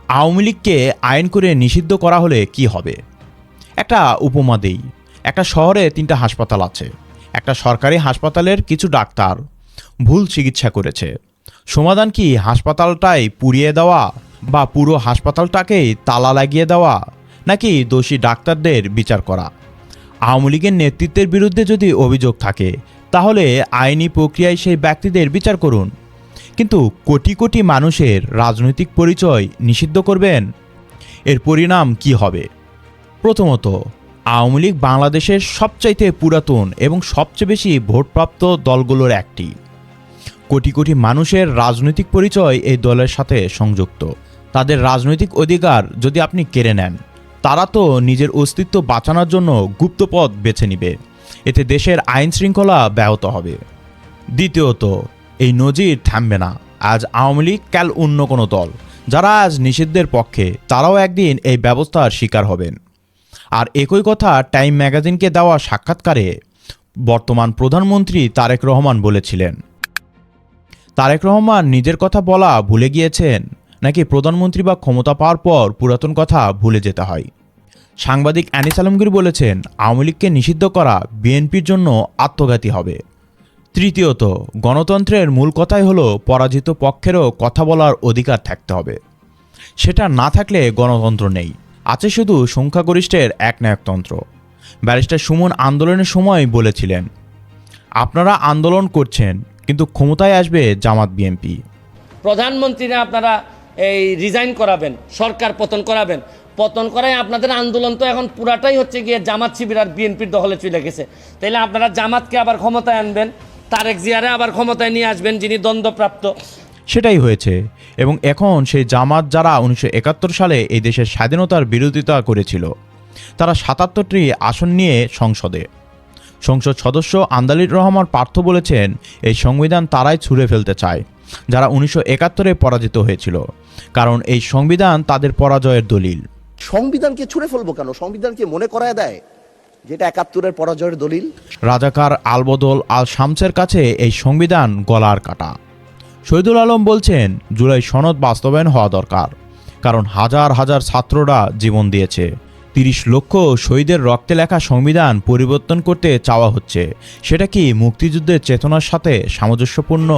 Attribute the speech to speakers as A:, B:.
A: আওয়ামী লীগকে আইন করে নিষিদ্ধ করা হলে কি হবে? একটা উপমা দেই। একটা শহরে ৩টা হাসপাতাল আছে। একটা সরকারি হাসপাতালের কিছু ডাক্তার ভুল চিকিৎসা করেছে। সমাধান কি হাসপাতালটাই পুড়িয়ে দেওয়া, বা পুরো হাসপাতালটাকেই তালা লাগিয়ে দেওয়া, নাকি দোষী ডাক্তারদের বিচার করা? আওয়ামী লীগের নেতৃত্বের বিরুদ্ধে যদি অভিযোগ থাকে, তাহলে আইনি প্রক্রিয়ায় সেই ব্যক্তিদের বিচার করুন। কিন্তু কোটি কোটি মানুষের রাজনৈতিক পরিচয় নিষিদ্ধ করবেন? এর পরিণাম কি হবে? প্রথমত, আওয়ামী লীগ বাংলাদেশের সবচাইতে পুরাতন এবং সবচেয়ে বেশি ভোটপ্রাপ্ত দলগুলোর একটি। কোটি কোটি মানুষের রাজনৈতিক পরিচয় এই দলের সাথে সংযুক্ত। তাদের রাজনৈতিক অধিকার যদি আপনি কেড়ে নেন, তারা তো নিজের অস্তিত্ব বাঁচানোর জন্য গুপ্তপথ বেছে নিবে। এতে দেশের আইন শৃঙ্খলা ব্যাহত হবে। দ্বিতীয়ত, এই নজির থামবে না। আজ আওয়ামী লীগ, কাল অন্য কোনো দল যারা আজ নিষিদ্ধের পক্ষে, তারাও একদিন এই ব্যবস্থার শিকার হবেন। আর একই কথা টাইম ম্যাগাজিনকে দেওয়া সাক্ষাৎকারে বর্তমান প্রধানমন্ত্রী তারেক রহমান বলেছিলেন। তারেক রহমান নিজের কথা বলা ভুলে গিয়েছেন, নাকি প্রধানমন্ত্রী বা ক্ষমতা পাওয়ার পর পুরাতন কথা ভুলে যেতে হয়? সাংবাদিক আনিস আলমগীর বলেছেন, আওয়ামী লীগকে নিষিদ্ধ করা বিএনপির জন্য আত্মঘাতী হবে। তৃতীয়ত, গণতন্ত্রের মূল কথাই হলো পরাজিত পক্ষেরও কথা বলার অধিকার থাকতে হবে। সেটা না থাকলে গণতন্ত্র নেই, আছে শুধু সংখ্যাগরিষ্ঠের একনায়কতন্ত্র। ব্যারিস্টার সুমন আন্দোলনের সময় বলেছিলেন, আপনারা আন্দোলন করছেন, কিন্তু ক্ষমতায় আসবে জামাত বিএনপি।
B: প্রধানমন্ত্রীরা আপনারা এই রিজাইন করাবেন, সরকার পতন করাবেন, পতন করাই আপনাদের আন্দোলন তো এখন পুরাটাই হচ্ছে গিয়ে জামাত শিবির আর বিএনপির দখলে চলে গেছে। তাইলে আপনারা জামাতকে আবার ক্ষমতায় আনবেন, তারেক জিয়ারে আবার ক্ষমতায় নিয়ে আসবেন, যিনি দ্বন্দ্বপ্রাপ্ত।
A: সেটাই হয়েছে। এবং এখন সেই জামাত যারা 1971 সালে এই দেশের স্বাধীনতার বিরোধিতা করেছিল, তারা 77টি আসন নিয়ে সংসদ সদস্য আন্দালির রহমান পার্থ বলেছেন, এই সংবিধান তারাই ছুঁড়ে ফেলতে চায় যারা 1971-এ পরাজিত হয়েছিল, কারণ এই সংবিধান তাদের পরাজয়ের দলিল।
C: সংবিধানকে ছুঁড়ে ফেলবো কেন? সংবিধানকে মনে করায় দেয় যেটা 71-এর পরাজয়ের দলিল।
A: রাজাকার আলবদল আল শামসের কাছে এই সংবিধান গলার কাটা। শহীদুল আলম বলছেন, জুলাই সনদ বাস্তবায়ন হওয়া দরকার, কারণ হাজার হাজার ছাত্ররা জীবন দিয়েছে। 30 লক্ষ শহীদের রক্তে লেখা সংবিধান পরিবর্তন করতে চাওয়া হচ্ছে, সেটা কি মুক্তিযুদ্ধের চেতনার সাথে সামঞ্জস্যপূর্ণ?